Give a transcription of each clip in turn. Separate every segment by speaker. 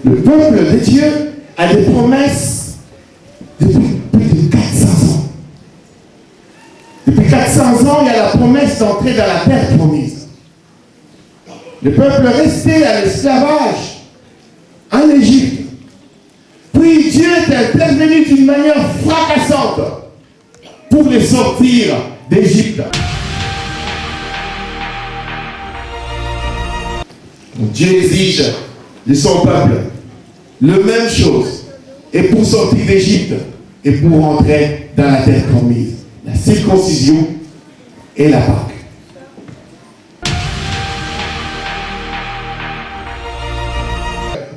Speaker 1: Le peuple de Dieu a des promesses depuis plus de 400 ans. Depuis 400 ans, il y a la promesse d'entrer dans la terre promise. Le peuple restait à l'esclavage en Égypte. Puis Dieu est intervenu d'une manière fracassante pour les sortir d'Égypte. Dieu exige de son peuple la même chose, et pour sortir d'Égypte et pour rentrer dans la terre promise. La circoncision et la Pâque.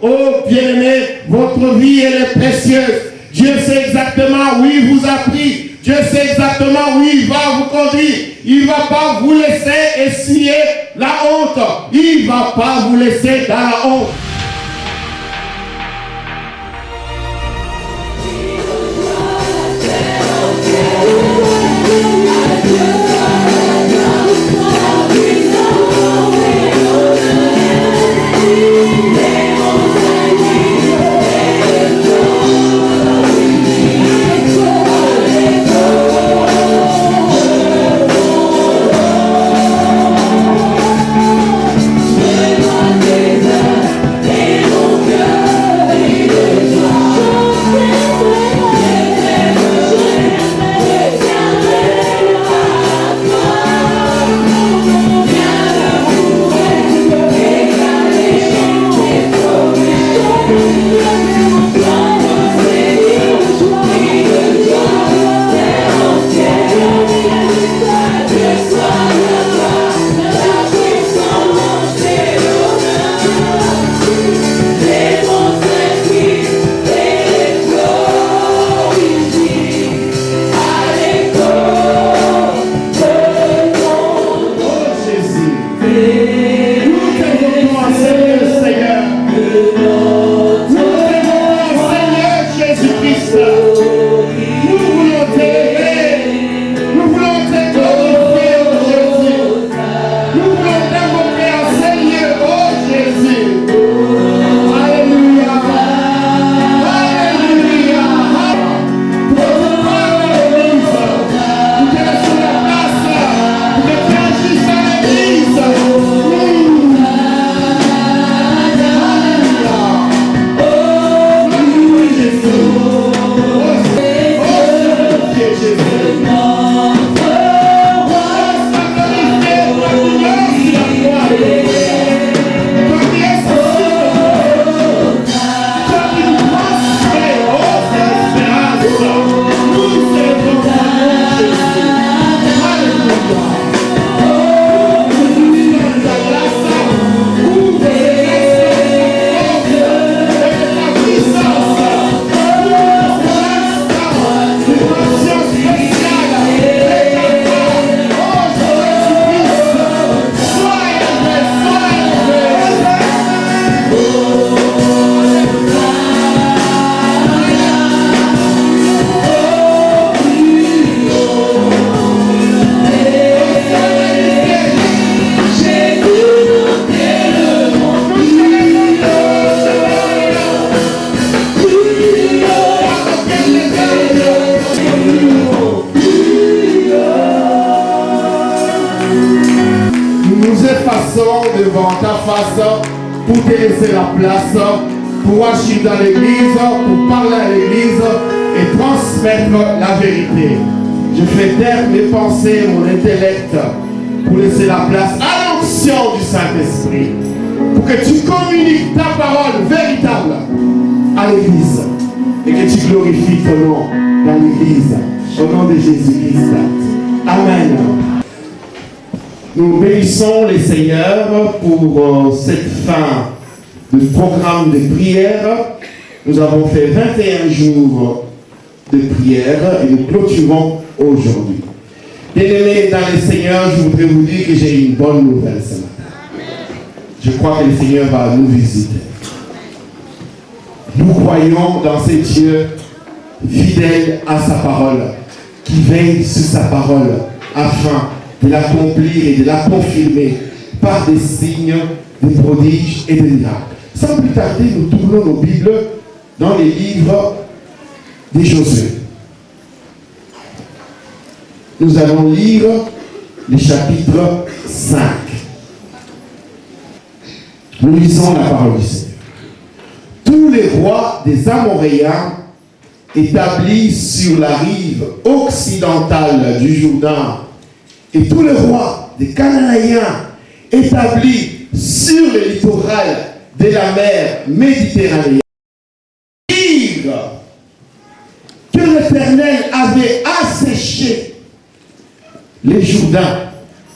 Speaker 1: Oh bien-aimé, votre vie elle est précieuse. Dieu sait exactement où il vous a pris. Dieu sait exactement où il va vous conduire. Il ne va pas vous laisser essuyer la honte. Il ne va pas vous laisser dans la honte. Devant ta face pour te laisser la place, pour agir dans l'église, pour parler à l'église et transmettre la vérité. Je fais taire mes pensées, mon intellect pour laisser la place à l'onction du Saint-Esprit, pour que tu communiques ta parole véritable à l'église et que tu glorifies ton nom dans l'église au nom de Jésus-Christ. Amen. Nous bénissons les Seigneurs pour cette fin de programme de prière. Nous avons fait 21 jours de prière et nous clôturons aujourd'hui. Bien-aimés dans les Seigneurs, je voudrais vous dire que j'ai une bonne nouvelle ce matin. Je crois que le Seigneur va nous visiter. Nous croyons dans ce Dieu fidèle à sa parole, qui veille sur sa parole afin de l'accomplir et de la confirmer par des signes, des prodiges et des miracles. Sans plus tarder, nous tournons nos Bibles dans les livres de Josué. Nous allons lire le chapitre 5. Nous lisons la parole du Seigneur. Tous les rois des Amoréens établis sur la rive occidentale du Jourdain et tous les rois des Cananéens établis sur le littoral de la mer Méditerranée dirent que l'Éternel avait asséché les Jourdains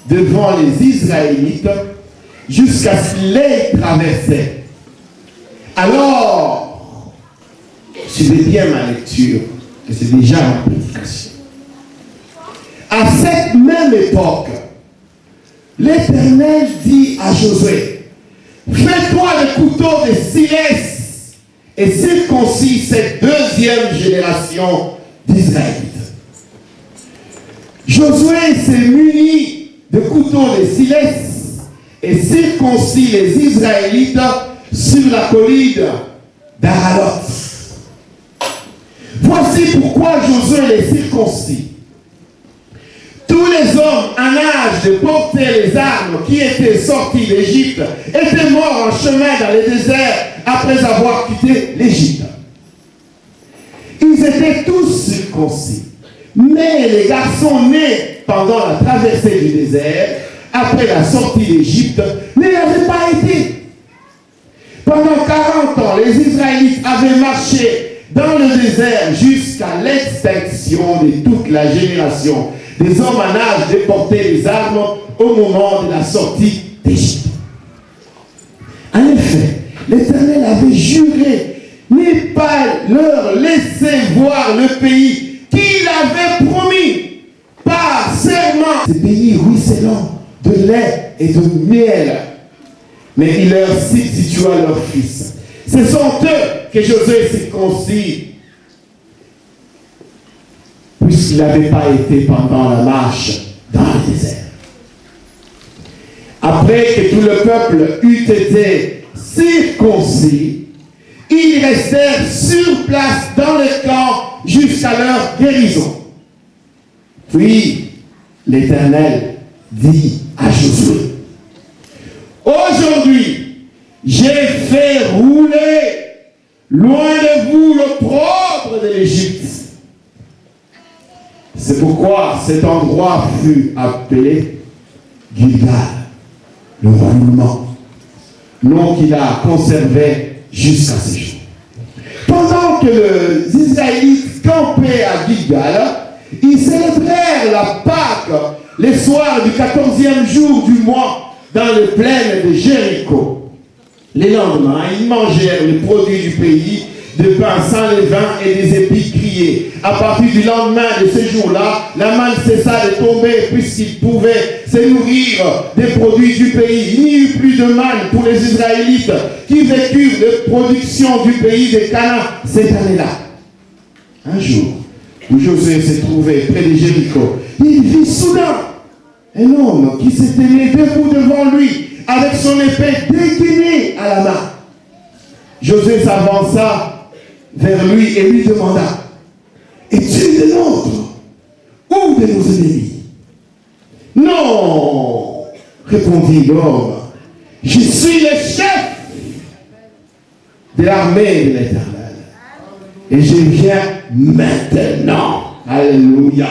Speaker 1: devant les Israélites jusqu'à ce qu'ils les traversaient. Alors, suivez bien ma lecture, que c'est déjà une prédication. À cette même époque, l'Éternel dit à Josué, fais-toi le couteau de Silès et circoncis cette deuxième génération d'Israélites. Josué s'est muni de couteau de Silès et circoncis les Israélites sur la colline d'Aralot. Voici pourquoi Josué les circoncis. Tous les hommes en âge de porter les armes qui étaient sortis d'Égypte étaient morts en chemin dans le désert après avoir quitté l'Égypte. Ils étaient tous circoncis. Mais les garçons nés pendant la traversée du désert, après la sortie d'Égypte, ne l'avaient pas été. Pendant 40 ans, les Israélites avaient marché dans le désert jusqu'à l'extinction de toute la génération des hommes en âge de porter les armes au moment de la sortie d'Égypte. En effet, l'Éternel avait juré ne pas leur laisser voir le pays qu'il avait promis par serment. Ce pays ruisselant de lait et de miel. Mais il leur substitua leurs fils. Ce sont eux que Josué circoncis, puisqu'il n'avait pas été pendant la marche dans le désert. Après que tout le peuple eut été circoncis, ils restèrent sur place dans le camp jusqu'à leur guérison. Puis l'Éternel dit à Josué, aujourd'hui, j'ai fait rouler loin de vous l'opprobre de l'Égypte. C'est pourquoi cet endroit fut appelé Gilgal, le roulement, nom qu'il a conservé jusqu'à ce jour. Pendant que les Israélites campaient à Gilgal, ils célébrèrent la Pâque le soir du 14e jour du mois dans les plaines de Jéricho. Le lendemain, ils mangèrent les produits du pays, de pain sans levain et des épis grillés. À partir du lendemain de ce jour-là, la manne cessa de tomber puisqu'ils pouvaient se nourrir des produits du pays. Il n'y eut plus de manne pour les Israélites qui vécurent de production du pays de Canaan cette année-là. Un jour, où Josué se trouvait près de Jéricho, il vit soudain un homme qui s'était mis debout devant lui avec son épée dégainée à la main. Josué s'avança vers lui et lui demanda, es-tu de nôtres ou de nos ennemis? Non, répondit l'homme, je suis le chef de l'armée de l'Éternel et je viens maintenant. Alléluia.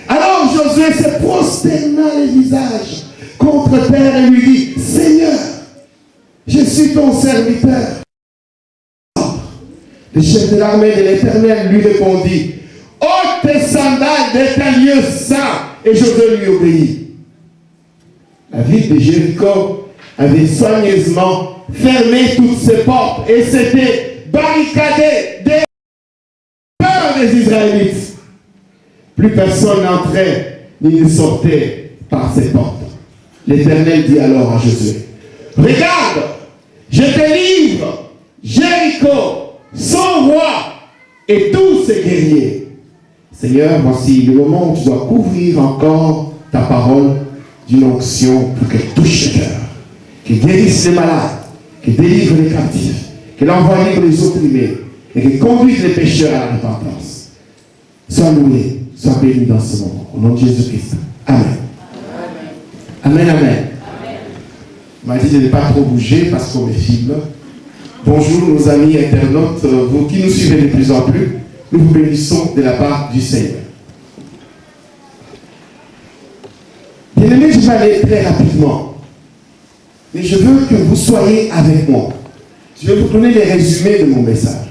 Speaker 1: Alors Josué se prosterna le visage contre terre et lui dit, Seigneur, je suis ton serviteur. Le chef de l'armée de l'Éternel lui répondit, ôte tes sandales de ta lieu saint. Et Josué lui obéit. La ville de Jéricho avait soigneusement fermé toutes ses portes et s'était barricadée des peurs des Israélites. Plus personne n'entrait ni ne sortait par ces portes. L'Éternel dit alors à Josué, regarde, je te livre Jéricho, son roi et tous ses guerriers. Seigneur, voici le moment où tu dois couvrir encore ta parole d'une onction pour qu'elle touche le cœur, qu'elle guérisse les malades, qui délivre les captifs, qui envoie libre les opprimés et qui conduit les pécheurs à la repentance. Sois loué, sois béni dans ce moment. Au nom de Jésus-Christ. Amen. Amen, amen. On m'a dit de ne pas trop bouger parce qu'on me filme. Bonjour nos amis internautes, vous qui nous suivez de plus en plus, nous vous bénissons de la part du Seigneur. Bien-aimés, je vais aller très rapidement. Mais je veux que vous soyez avec moi. Je vais vous donner les résumés de mon message.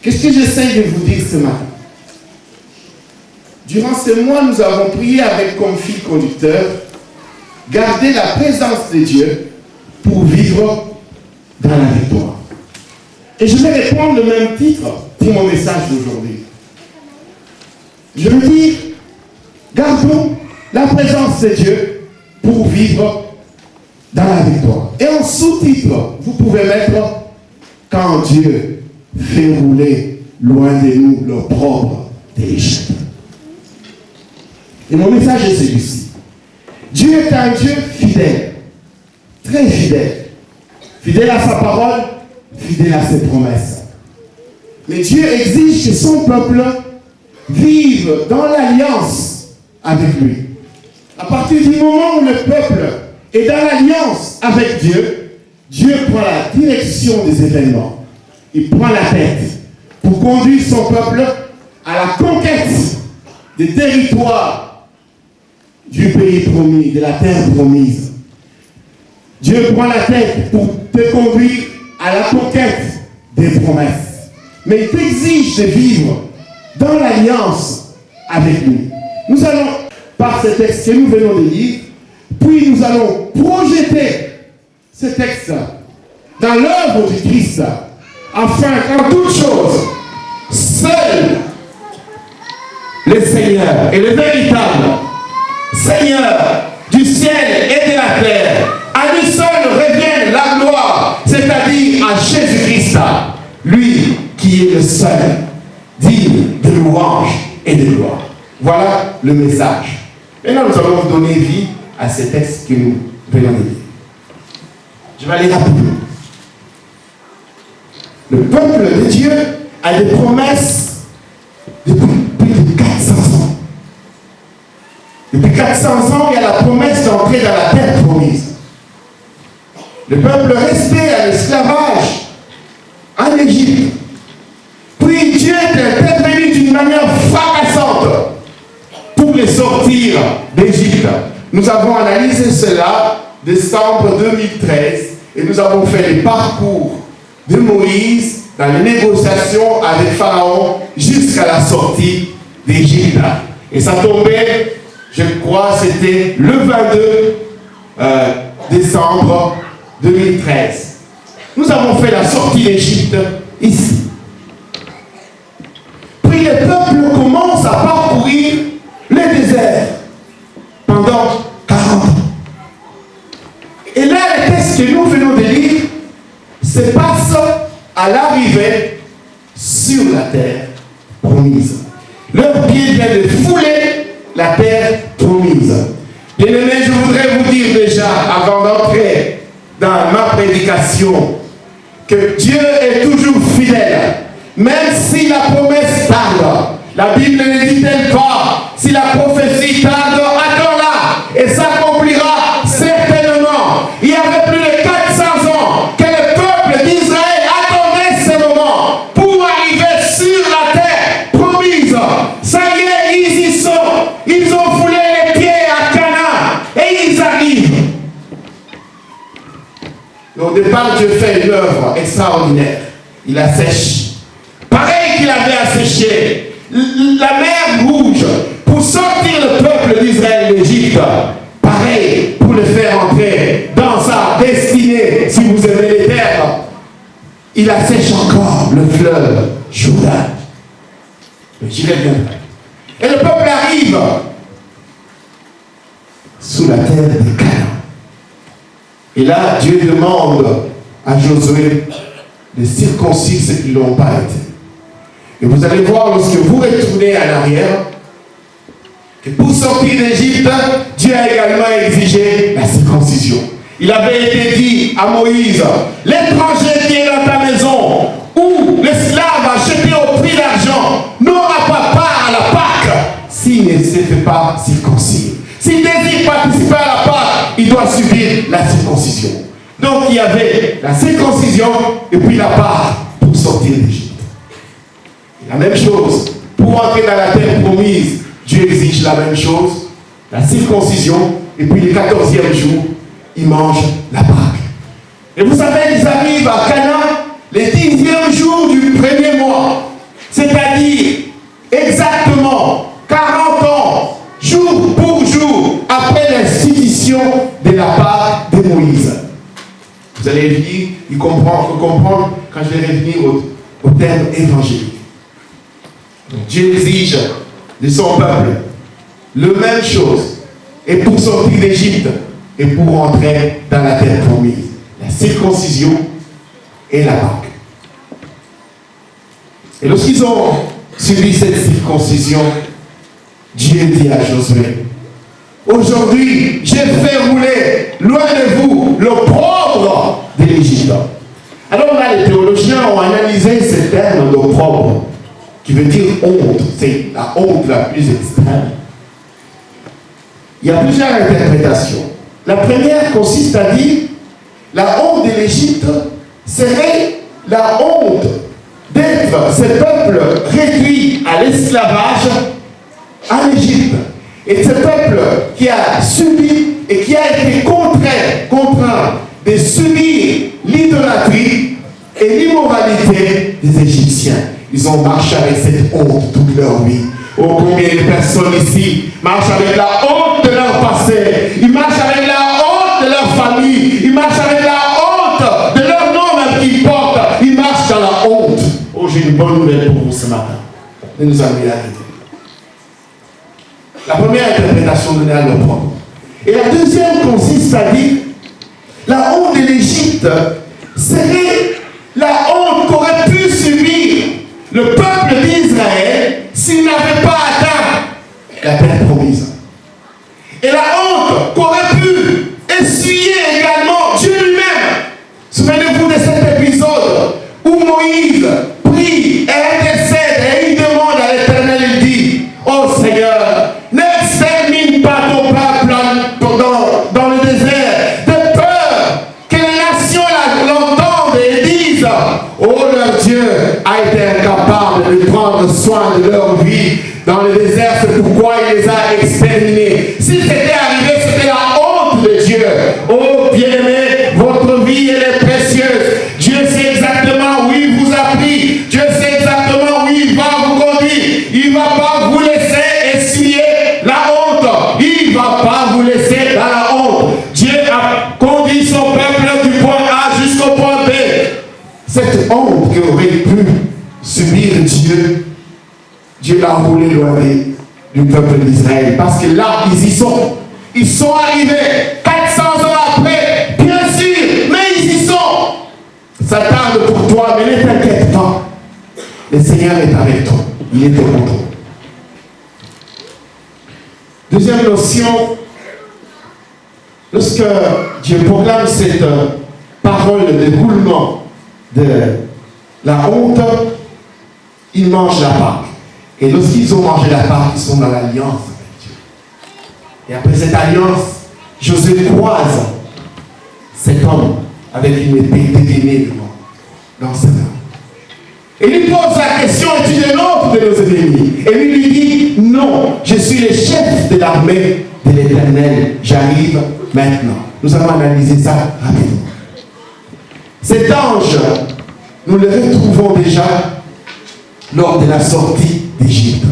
Speaker 1: Qu'est-ce que j'essaie de vous dire ce matin? Durant ce mois, nous avons prié avec comme fil conducteur, garder la présence de Dieu pour vivre dans la victoire. Et je vais répondre le même titre pour mon message d'aujourd'hui. Je veux dire, gardons la présence de Dieu pour vivre dans la victoire. Et en sous-titre, vous pouvez mettre quand Dieu fait rouler loin de nous l'opprobre de l'échec. Et mon message est celui-ci. Dieu est un Dieu fidèle, très fidèle. Fidèle à sa parole, fidèle à ses promesses. Mais Dieu exige que son peuple vive dans l'alliance avec lui. À partir du moment où le peuple est dans l'alliance avec Dieu, Dieu prend la direction des événements. Il prend la tête pour conduire son peuple à la conquête des territoires du pays promis, de la terre promise. Dieu prend la tête pour te conduire à la conquête des promesses. Mais il t'exige de vivre dans l'alliance avec lui. Nous allons, par ce texte que nous venons de lire, puis nous allons projeter ce texte dans l'œuvre du Christ, afin qu'en toute chose, seul le Seigneur et le véritable Seigneur du ciel et de la terre, à lui seul revienne la gloire, c'est-à-dire à Jésus-Christ, lui qui est le seul, digne de louange et de gloire. Voilà le message. Maintenant, nous allons vous donner vie à ces textes que nous venons de lire. Je vais aller rapidement. Le peuple de Dieu a des promesses depuis plus de 400 ans. Depuis 400 ans, il y a la promesse d'entrer dans la terre promise. Le peuple restait à l'esclavage en Égypte. Puis Dieu est intervenu d'une manière fracassante pour les sortir d'Égypte. Nous avons analysé cela décembre 2013 et nous avons fait le parcours de Moïse dans les négociations avec Pharaon jusqu'à la sortie d'Égypte. Et ça tombait, je crois, c'était le 22 décembre 2013. Nous avons fait la sortie d'Égypte ici. Puis le peuple commence à parcourir le désert pendant 40 ans. Et là, le texte que nous venons de lire se passe à l'arrivée sur la terre promise. Leur pied vient de fouler la terre promise. Bien-aimés, je voudrais vous dire déjà, avant d'entrer dans ma prédication, que Dieu est toujours fidèle. Même si la promesse tarde, la Bible ne dit-elle pas, si la prophétie tarde, attends-la, et s'accomplira certainement. Il y avait plus de 400 ans que le peuple d'Israël attendait ce moment pour arriver sur la terre promise. Ça y est, ils y sont. Ils ont foulé les pieds à Canaan et ils arrivent. Et au départ, Dieu fait une œuvre extraordinaire. Il assèche. Pareil qu'il avait asséché la mer rouge pour sortir le peuple d'Israël d'Égypte. Pareil pour le faire entrer dans sa destinée, si vous aimez les terres. Il assèche encore le fleuve Jourdain. J'y reviendrai. Et le peuple arrive sous la terre de Canaan. Et là, Dieu demande à Josué de circoncire ceux qui ne l'ont pas été. Et vous allez voir, lorsque vous retournez en arrière, que pour sortir d'Égypte, Dieu a également exigé la circoncision. Il avait été dit à Moïse, l'étranger qui est dans ta maison, ou l'esclave acheté au prix d'argent, n'aura pas part à la Pâque s'il ne se fait pas circoncire. S'il désire participer à la Pâque, il doit subir la circoncision. Donc il y avait la circoncision et puis la Pâque pour sortir d'Égypte. La même chose, pour entrer dans la terre promise, Dieu exige la même chose, la circoncision, et puis le 14e jour, ils mangent la Pâque. Et vous savez, ils arrivent à Canaan le 10e jour du premier mois, c'est-à-dire exactement 40 ans, jour pour jour, après l'institution de la Pâque de Moïse. Vous allez venir, comprendre quand je vais revenir au terme évangélique. Donc, Dieu exige de son peuple la même chose, et pour sortir d'Égypte, et pour entrer dans la terre promise, la circoncision et la Pâque. Et lorsqu'ils ont subi cette circoncision, Dieu dit à Josué, aujourd'hui, j'ai fait rouler loin de vous l'opprobre de l'Égypte. Alors là, les théologiens ont analysé ce terme d'opprobre, qui veut dire honte. C'est la honte la plus extrême. Il y a plusieurs interprétations. La première consiste à dire la honte de l'Égypte serait la honte d'être ce peuple réduit à l'esclavage en Égypte. Et ce peuple qui a subi et qui a été contraint de subir l'idolâtrie et l'immoralité des Égyptiens. Ils ont marché avec cette honte toute leur vie. Oh, combien de personnes ici marchent avec la honte de leur passé. Ils marchent avec la honte de leur famille. Ils marchent avec la honte de leur nom même qu'ils portent. Ils marchent dans la honte. Oh, j'ai une bonne nouvelle pour vous ce matin. Ne nous allons y arrêter. La première interprétation donnée à l'opprobre. Et la deuxième consiste à dire la honte de l'Égypte serait la honte qu'aurait pu subir le peuple d'Israël s'il n'avait pas atteint la terre promise. Et la honte qu'aurait pu essuyer également Dieu lui-même. Souvenez-vous de cet épisode où Moïse prie et intercède et il demande à l'Éternel, il dit, oh Seigneur, n'extermine pas ton peuple dans le désert, de peur que les nations l'entendent et disent, oh leur Dieu a été incapable de prendre soin de leur vie dans le désert, c'est pourquoi il les a exterminés. Si c'était arrivé, c'était la honte de Dieu. Oh bien-aimé, votre vie elle est précieuse. Dieu sait exactement où il vous a pris. Dieu sait exactement où il va vous conduire. Il ne va pas vous laisser essuyer la honte. Il ne va pas vous laisser dans la honte. Dieu a conduit son peuple du point A jusqu'au point B. Cette honte qui aurait pu subir Dieu, Dieu l'a roulé loin du peuple d'Israël. Parce que là, ils y sont. Ils sont arrivés 400 ans après, bien sûr, mais ils y sont. Ça tarde pour toi, mais ne t'inquiète pas. Le Seigneur est avec toi. Il est au contrôle. Deuxième notion, lorsque Dieu proclame cette parole de roulement de la honte, ils mangent la Pâque. Et lorsqu'ils ont mangé la Pâque, ils sont dans l'alliance avec Dieu. Et après cette alliance, Josué croise cet homme avec une épée dégainée dans sa main. Et lui pose la question, es-tu de l'autre de nos ennemis? Et lui dit, non, je suis le chef de l'armée de l'Éternel. J'arrive maintenant. Nous allons analyser ça rapidement. Cet ange, nous le retrouvons déjà lors de la sortie d'Égypte.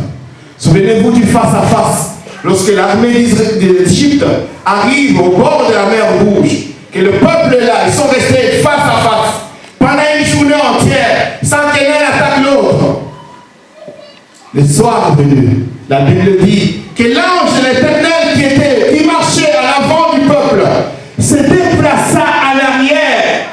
Speaker 1: Souvenez-vous du face-à-face. Lorsque l'armée d'Égypte arrive au bord de la mer Rouge, que le peuple est là, ils sont restés face à face pendant une journée entière, sans que l'un attaque l'autre. Le soir venu, la Bible dit que l'ange de l'Éternel qui marchait à l'avant du peuple se déplaça à l'arrière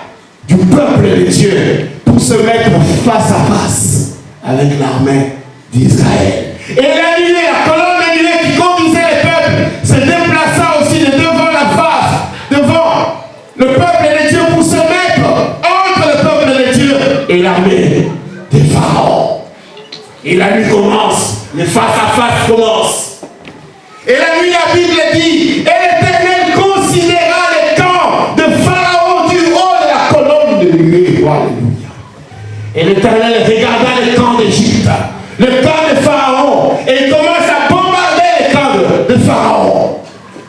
Speaker 1: du peuple de Dieu pour se mettre face à face avec l'armée d'Israël. Et la nuée, la colonne de nuée qui conduisait le peuple se déplaça aussi de devant la face, devant Et la nuit commence, le face-à-face commence. Et la nuit, la Bible dit, et l'Éternel considéra les camps de Pharaon du haut de la colonne de nuée. Alléluia. Et l'Éternel regarda les camps d'Égypte, le camp de Pharaon, et il commence à bombarder les camps de Pharaon.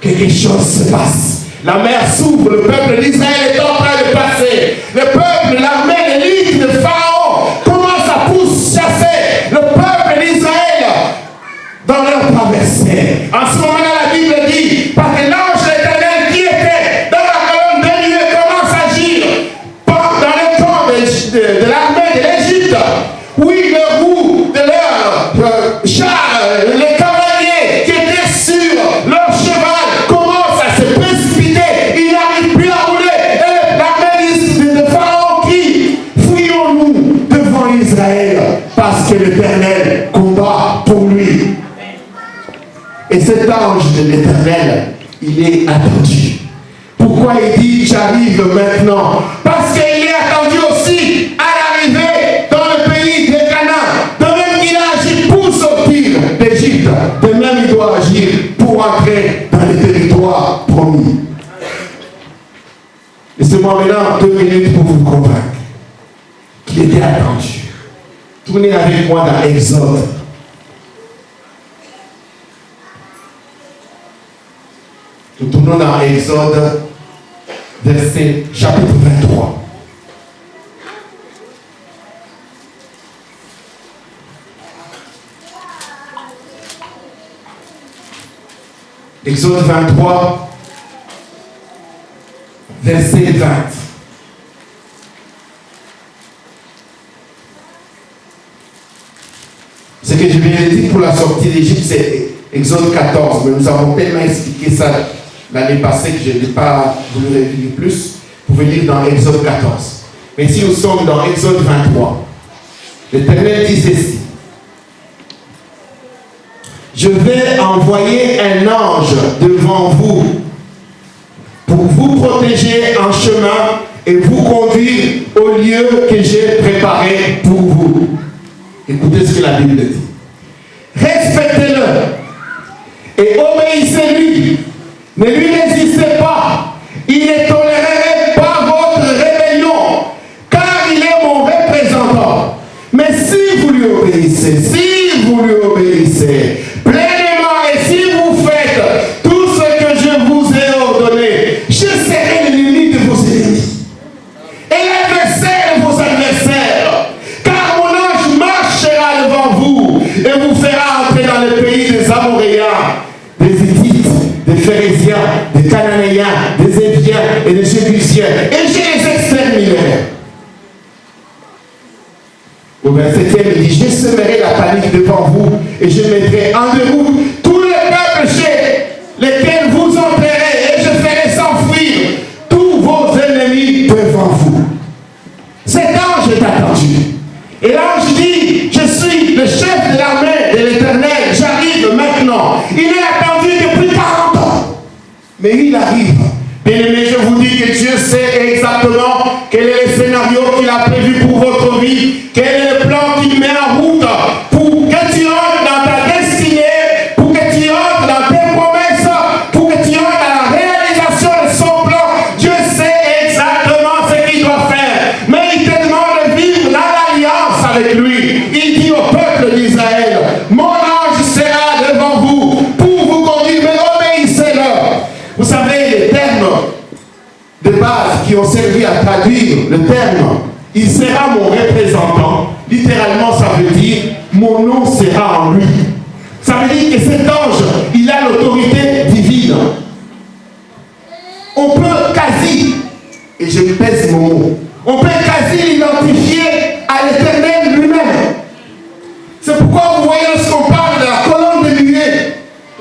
Speaker 1: Quelque chose se passe. La mer s'ouvre, le peuple d'Israël est en train de passer. Le peuple, l'armée, l'élite de Pharaon commence à chasser le peuple d'Israël dans leur traversée. En ce moment-là, la Bible dit, parce que l'ange de l'Éternel qui était dans la colonne de nuée commence à agir dans le camp de l'armée de l'Égypte. Oui, le roue de leur char, les cavaliers qui étaient sur leur cheval commencent à se précipiter. Ils n'arrivent plus à rouler. Et l'armée de Pharaon crie, fuyons-nous devant Israël parce que l'Éternel combat pour lui. Et cet ange de l'Éternel, il est attendu. Pourquoi il dit j'arrive maintenant? Parce qu'il est attendu aussi à l'arrivée dans le pays de Canaan. De même qu'il a agi pour sortir d'Égypte, de même il doit agir pour entrer dans les territoires promis. Laissez-moi maintenant 2 minutes pour vous convaincre qu'il était attendu. Tournez avec moi dans Exode. Nous tournons dans Exode, chapitre 23. Exode 23, verset 20. Ce que je viens de dire pour la sortie d'Égypte, c'est Exode 14. Mais nous avons tellement expliqué ça l'année passée que je n'ai pas voulu revenir plus. Vous pouvez lire dans Exode 14. Mais si nous sommes dans Exode 23, l'Éternel dit ceci. Je vais envoyer un ange devant vous pour vous protéger en chemin et vous conduire au lieu que j'ai préparé pour vous. Écoutez ce que la Bible dit. Respectez-le et obéissez-lui. Ne lui résistez pas. Il ne tolérerait pas votre rébellion, car il est mon représentant. Mais si vous lui obéissez, pleinement, et si vous faites tout ce que je vous ai ordonné, je serai l'ennemi de vos ennemis et l'adversaire de vos adversaires. Car mon ange marchera devant vous et vous fera entrer dans le pays des Amoréens, des Hittites, des Phérésiens, des Cananéens, des Éviens et des Jébusiens. Et je les exterminerai. Au verset 7, il dit, je semerai la panique devant vous et je mettrai en déroute tous les peuples chez lesquels vous entrerez et je ferai s'enfuir tous vos ennemis devant vous. Cet ange est attendu. Et l'ange dit, je suis le chef de l'armée de l'Éternel, j'arrive maintenant. Il est attendu depuis 40 ans. Mais il arrive. Bien-aimés, je vous dis que Dieu sait exactement quel est le scénario qu'il a prévu pour votre vie, quel est le plan qu'il met en route pour que tu entres dans ta destinée, pour que tu entres dans tes promesses, pour que tu entres dans la réalisation de son plan. Dieu sait exactement ce qu'il doit faire, mais il te demande de vivre dans l'alliance avec lui. Il dit au peuple d'Israël, mon ange sera devant vous pour vous conduire, mais obéissez-le. Vous savez, les termes de base qui ont servi à traduire le terme « il sera mon représentant », littéralement ça veut dire « mon nom sera en lui ». Ça veut dire que cet ange, il a l'autorité divine. On peut quasi, et je pèse mon mot, on peut quasi l'identifier à l'Éternel lui-même. C'est pourquoi vous voyez lorsqu'on parle de la colonne de nuée,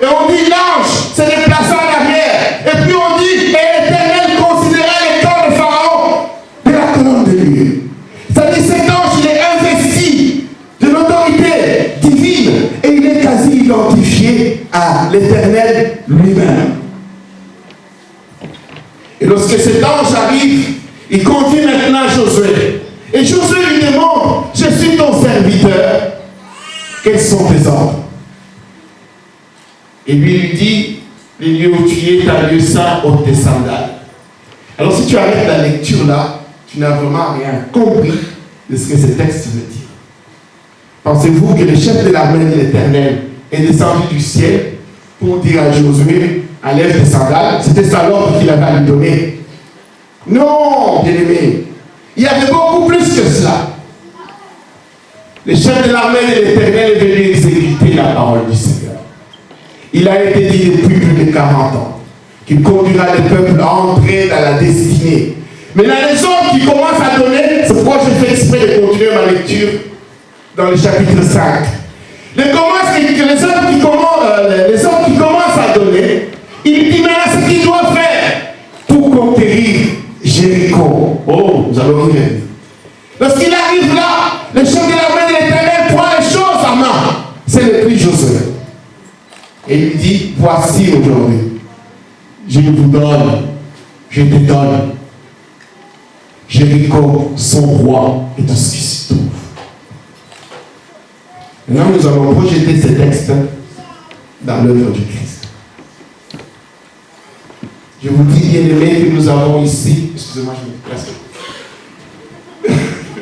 Speaker 1: et on dit l'ange se déplaça en arrière. Et puis on dit, et l'Éternel considérait les camps de Pharaon de la colonne de nuée. C'est-à-dire cet ange, il est investi de l'autorité divine et il est quasi identifié à l'Éternel lui-même. Et lorsque cet ange arrive, il conduit maintenant Josué. Et Josué lui demande, je suis ton serviteur. quels sont tes ordres? Et lui dit, les lieux où tu es, ta lieu saint, ôte tes sandales. Alors si tu arrêtes la lecture là, tu n'as vraiment rien compris de ce que ce texte veut dire. Pensez-vous que le chef de l'armée de l'Éternel est descendu du ciel pour dire à Josué, enlève tes sandales? C'était ça l'ordre qu'il avait à lui donner. Non, bien-aimé. Il y avait beaucoup plus que cela. Le chef de l'armée de l'Éternel est venu exécuter la parole du Seigneur. Il a été dit depuis plus de 40 ans qu'il conduira les peuples à entrer dans la destinée. Mais les ordres qui commencent à donner, c'est pourquoi je fais exprès de continuer ma lecture dans le chapitre 5. Les ordres qui commencent à donner, il dit maintenant ce qu'il doit faire pour conquérir Jéricho. Oh, nous allons y revenir. Lorsqu'il arrive là, le chef de l'armée de l'Éternel prend les choses en main. C'est le prix Josué. Et il dit, voici aujourd'hui, je vous donne, je te donne Jéricho, son roi et tout ce qui s'y trouve. Maintenant, nous allons projeter ces textes dans l'œuvre du Christ. Je vous dis, bien-aimés, que nous avons ici, excusez-moi, je me déplace.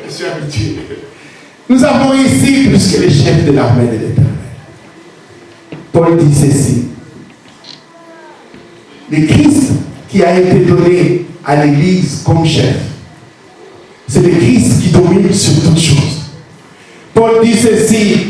Speaker 1: Je suis habitué. Nous avons ici plus que les chefs de l'armée de l'Éternel. Paul dit ceci. Le Christ qui a été donné à l'Église comme chef, c'est le Christ qui domine sur toutes choses. Paul dit ceci.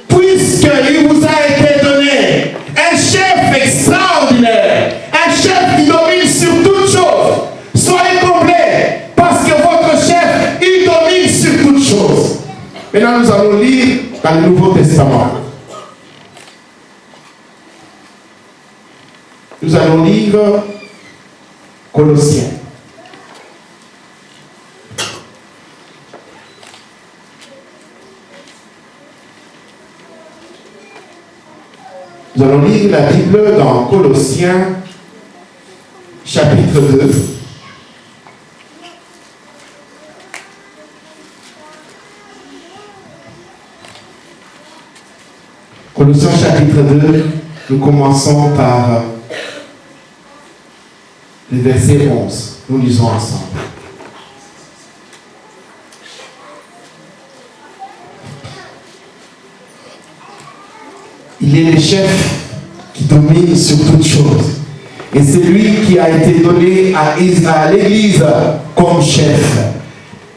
Speaker 1: Puisqu'il vous a été donné un chef extraordinaire, un chef qui domine sur toutes choses, soyez complets, parce que votre chef, il domine sur toutes choses. Maintenant, nous allons lire dans le Nouveau Testament. Nous allons lire Colossiens. Nous allons lire la Bible dans Colossiens, chapitre 2. Colossiens, chapitre 2, nous commençons par le verset 11. Nous lisons ensemble. Il est le chef qui domine sur toutes choses. Et c'est lui qui a été donné à l'Église comme chef.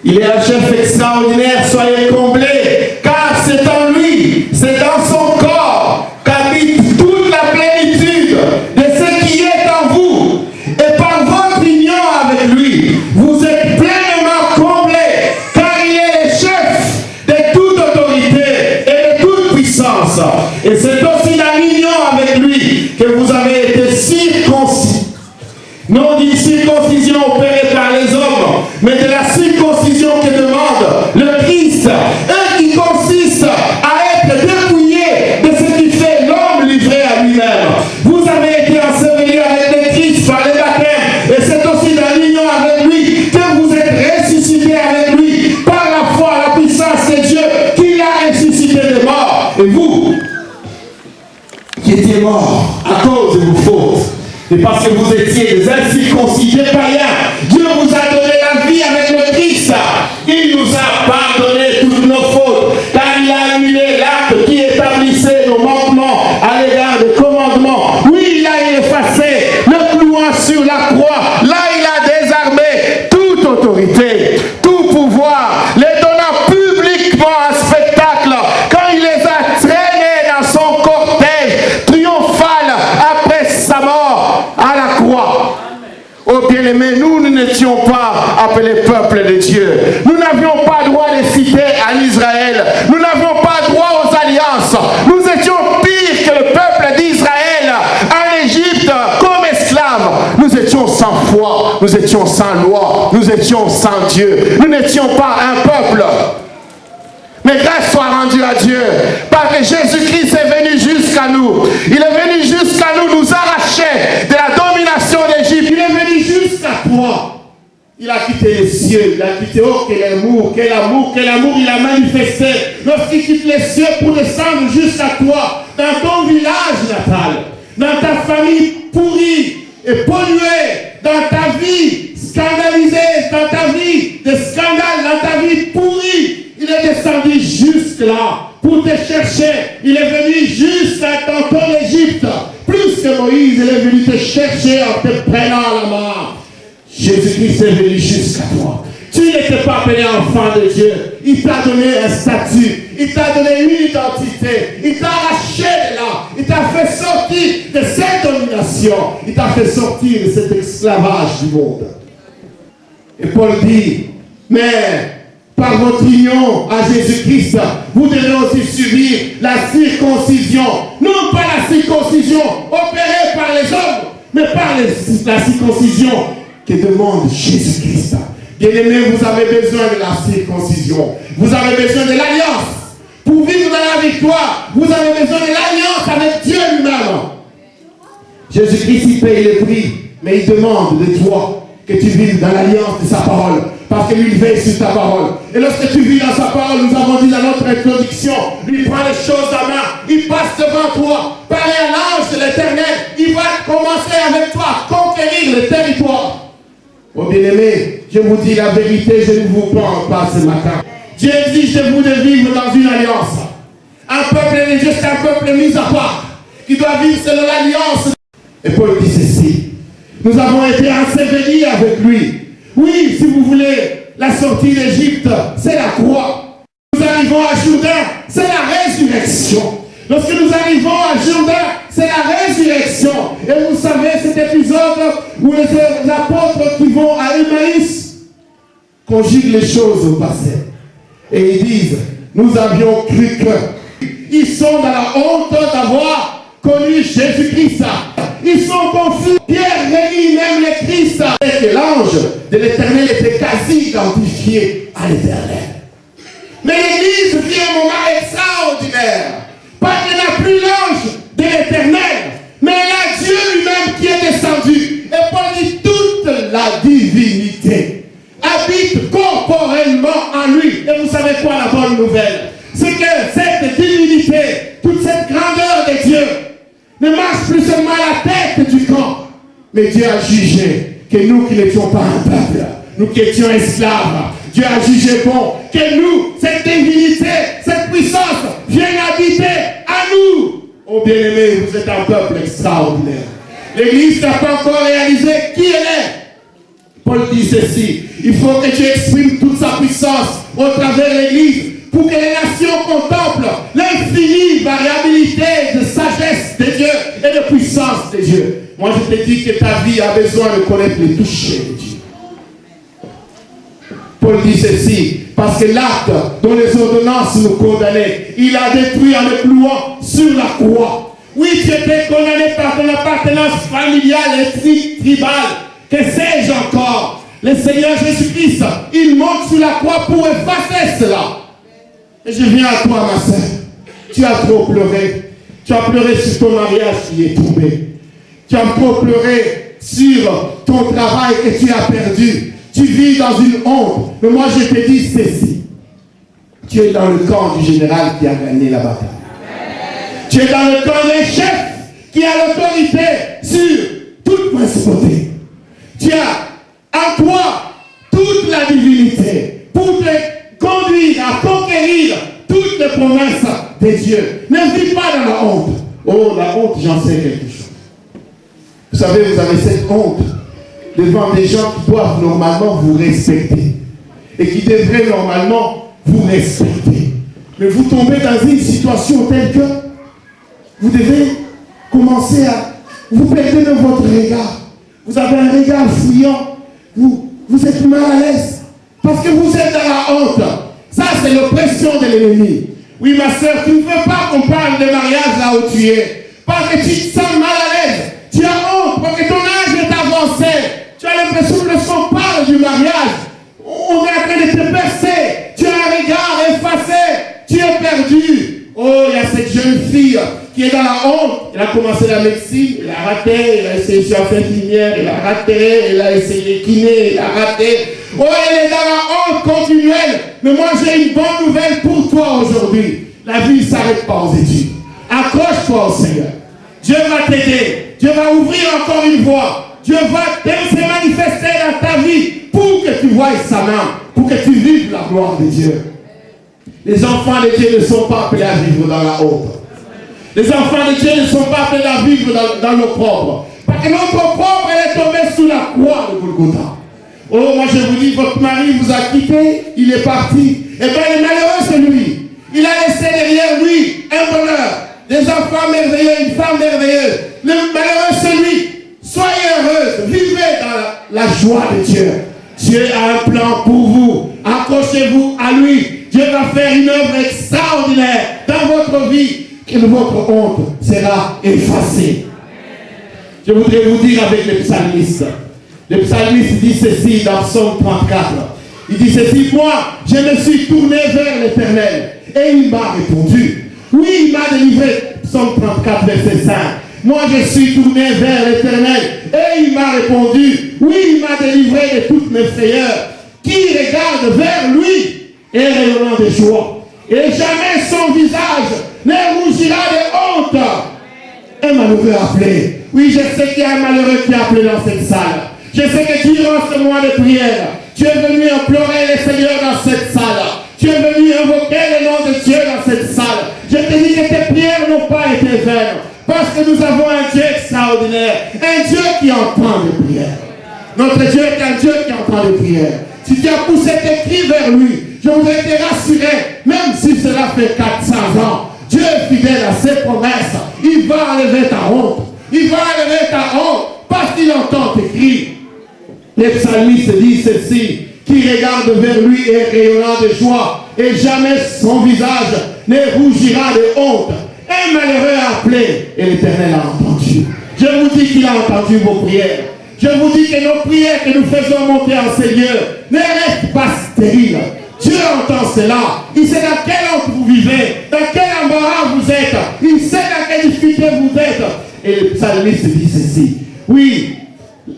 Speaker 1: Il est un chef extraordinaire, soyez comblés, car c'est en lui, c'est dans son corps qu'habite toute la plénitude de ce qui est en vous. Et par votre union avec lui, vous êtes pleinement comblés, car il est le chef de toute autorité et de toute puissance. Et c'est aussi dans l'union avec lui que vous avez été circoncis. Non d'une circoncision opérée par les hommes, mais de la circoncision que demande le Christ, et qui consiste à être dépouillé de ce qui fait l'homme livré à lui-même. Vous avez été ensevelis avec le Christ par le baptême, et c'est aussi dans l'union avec lui que vous êtes ressuscités avec lui par la foi, la puissance de Dieu qui l'a ressuscité des morts. Et vous, qui étiez morts à cause de vos fautes, et parce que vous étiez des incirconcis, des païens, Dieu vous a donné la vie avec le Christ. Il nous a pardonné toutes nos fautes, car il a annulé l'acte qui établissait nos manquements à l'égard des commandements. Oui, il a effacé le clouant sur la croix. Là, il a désarmé toute autorité, tout pouvoir, les donnant publiquement un spectacle quand il les a traînés dans son cortège triomphal après sa mort à la croix. Oh bien-aimés, nous n'étions pas appelés peuple de Dieu. Nous n'avions pas droit de citer en Israël. Nous n'avions pas droit aux alliances. Nous étions pires que le peuple d'Israël en Égypte comme esclaves. Nous étions sans foi, nous étions sans loi, nous étions sans Dieu. Nous n'étions pas un peuple. Mais grâce soit rendue à Dieu, parce que Jésus-Christ est venu jusqu'à nous. Il est venu jusqu'à nous, nous arracher de la domination d'Égypte. Il est venu jusqu'à toi. Il a quitté les cieux, il a quitté, oh quel amour, quel amour, quel amour il a manifesté lorsqu'il quitte les cieux pour descendre jusqu'à toi, dans ton village natal, dans ta famille pourrie et polluée, dans ta vie scandalisée, dans ta vie de scandale, dans ta vie pourrie. Il est descendu jusque là pour te chercher. Il est venu jusqu'à ton Égypte. Plus que Moïse, il est venu te chercher en te prenant à la main. Jésus-Christ est venu jusqu'à toi. Tu n'étais pas appelé enfant de Dieu. Il t'a donné un statut. Il t'a donné une identité. Il t'a arraché de là. Il t'a fait sortir de cette domination. Il t'a fait sortir de cet esclavage du monde. Et Paul dit, mais par votre union à Jésus-Christ, vous devez aussi subir la circoncision. Non pas la circoncision opérée par les hommes, mais par la circoncision que demande Jésus-Christ. Bien-aimés, vous avez besoin de la circoncision. Vous avez besoin de l'alliance. Pour vivre dans la victoire, vous avez besoin de l'alliance avec Dieu lui-même. Jésus-Christ, il paye le prix, mais il demande de toi que tu vives dans l'alliance de sa parole. Parce que lui, il veille sur ta parole. Et lorsque tu vis dans sa parole, nous avons dit dans notre introduction, lui prend les choses à main, il passe devant toi, par un ange de l'Éternel, il va commencer avec toi à conquérir le territoire. Oh bien-aimés, je vous dis la vérité, je ne vous parle pas ce matin. Dieu exige de vous de vivre dans une alliance. Un peuple de Dieu, c'est un peuple mis à part, qui doit vivre selon l'alliance. Et Paul dit ceci, nous avons été ensevelis avec lui. Oui, si vous voulez, la sortie d'Égypte, c'est la croix. Nous arrivons à Jourdain, c'est la résurrection. Lorsque nous arrivons à Jourdain, c'est la résurrection. Et vous savez, cet épisode où les apôtres qui vont à Emmaüs conjuguent les choses au passé. Et ils disent, nous avions cru que. Ils sont dans la honte d'avoir connu Jésus-Christ. Ils sont confus. Pierre réunit même les Christ. Et que l'ange de l'Éternel était quasi identifié à l'Éternel. Mais l'Église vit un moment extraordinaire. Parce qu'il n'y a plus l'ange de l'Éternel, mais il y a Dieu lui-même qui est descendu. Et Paul dit, toute la divinité habite corporellement en lui. Et vous savez quoi la bonne nouvelle? C'est que cette divinité, toute cette grandeur de Dieu, ne marche plus seulement à la tête du camp, mais Dieu a jugé que nous qui n'étions pas un peuple, nous qui étions esclaves, Dieu a jugé bon que nous, cette divinité, cette puissance, vienne habiter à nous. Oh bien-aimés, vous êtes un peuple extraordinaire. L'Église n'a pas encore réalisé qui elle est. Paul dit ceci, il faut que Dieu exprime toute sa puissance au travers de l'Église pour que les nations contemplent l'infinie variabilité de sagesse de Dieu et de puissance de Dieu. Moi je te dis que ta vie a besoin de connaître les toucher de Dieu. Paul dit ceci, parce que l'acte dont les ordonnances nous condamnaient, il a détruit en le clouant sur la croix. Oui, tu étais condamné par ton appartenance familiale, ethnique, tribale. Que sais-je encore? Le Seigneur Jésus-Christ, il monte sur la croix pour effacer cela. Et je viens à toi, ma soeur. Tu as trop pleuré. Tu as pleuré sur ton mariage qui est tombé. Tu as trop pleuré sur ton travail que tu as perdu. Tu vis dans une honte. Mais moi, je te dis ceci. Tu es dans le camp du général qui a gagné la bataille. Tu es dans le camp d'un chef qui a l'autorité sur toute principauté. Tu as en toi toute la divinité pour te conduire à conquérir toutes les promesses de Dieu. Ne vis pas dans la honte. Oh, la honte, j'en sais quelque chose. Vous savez, vous avez cette honte devant des gens qui doivent normalement vous respecter et qui devraient normalement vous respecter. Mais vous tombez dans une situation telle que vous devez commencer à... Vous perdez de votre regard. Vous avez un regard fuyant. Vous êtes mal à l'aise. Parce que vous êtes dans la honte. Ça, c'est l'oppression de l'ennemi. Oui, ma soeur, tu ne veux pas qu'on parle de mariage là où tu es. Parce que tu te sens mal à l'aise. Tu as honte parce que ton âge est avancé. Tu as l'impression que lorsqu'on parle du mariage, on est en train de te percer. Tu as un regard effacé. Tu es perdu. Oh, il y a cette jeune fille qui est dans la honte. Il a commencé la médecine, il a raté, il a essayé sur infirmière, il a raté, il a essayé kiné, il a raté. Oh, il est dans la honte continuelle. Mais moi, j'ai une bonne nouvelle pour toi aujourd'hui. La vie ne s'arrête pas aux études. Accroche-toi au Seigneur. Dieu va t'aider. Dieu va ouvrir encore une voie. Dieu va se manifester dans ta vie pour que tu voies sa main, pour que tu vives la gloire de Dieu. Les enfants de Dieu ne sont pas appelés à vivre dans la honte. Les enfants de Dieu ne sont pas appelés à vivre dans l'opprobre. Parce que notre opprobre, elle est tombée sous la croix de Golgotha. Oh, moi je vous dis, votre mari vous a quitté, il est parti. Eh bien, le malheureux, c'est lui. Il a laissé derrière lui un bonheur, des enfants merveilleux, une femme merveilleuse. Le malheureux, c'est lui. Soyez heureux, vivez dans la joie de Dieu. Dieu a un plan pour vous. Accrochez-vous à lui. Dieu va faire une œuvre extraordinaire dans votre vie. Et votre honte sera effacée. Je voudrais vous dire avec le psalmiste. Le psalmiste dit ceci dans Psaume 34. Il dit ceci: moi, je me suis tourné vers l'Éternel et il m'a répondu. Oui, il m'a délivré. Psaume 34, verset 5. Moi, je suis tourné vers l'Éternel et il m'a répondu. Oui, il m'a délivré de toutes mes frayeurs. Qui regarde vers lui est rayonnant de joie. Et jamais son visage ne rougira de honte. Un malheureux appelé. Oui, je sais qu'il y a un malheureux qui a appelé dans cette salle. Je sais que durant ce mois de prière, tu es venu implorer le Seigneur dans cette salle. Tu es venu invoquer le nom de Dieu dans cette salle. Je te dis que tes prières n'ont pas été vaines. Parce que nous avons un Dieu extraordinaire. Un Dieu qui entend les prières. Notre Dieu est un Dieu qui entend les prières. Si tu as poussé tes cris vers lui, je voudrais te rassurer, même si cela fait 400 ans, Dieu est fidèle à ses promesses. Il va enlever ta honte. Il va enlever ta honte parce qu'il entend tes cris. Les psalmistes disent ceci: qui regarde vers lui est rayonnant de joie, et jamais son visage ne rougira de honte. Un malheureux a appelé et l'Éternel a entendu. Je vous dis qu'il a entendu vos prières. Je vous dis que nos prières que nous faisons monter en ces lieux ne restent pas stériles. Dieu entend cela. Il sait dans quelle honte vous vivez, dans quel embarras vous êtes. Il sait dans quelle difficulté vous êtes. Et le psalmiste dit ceci: oui,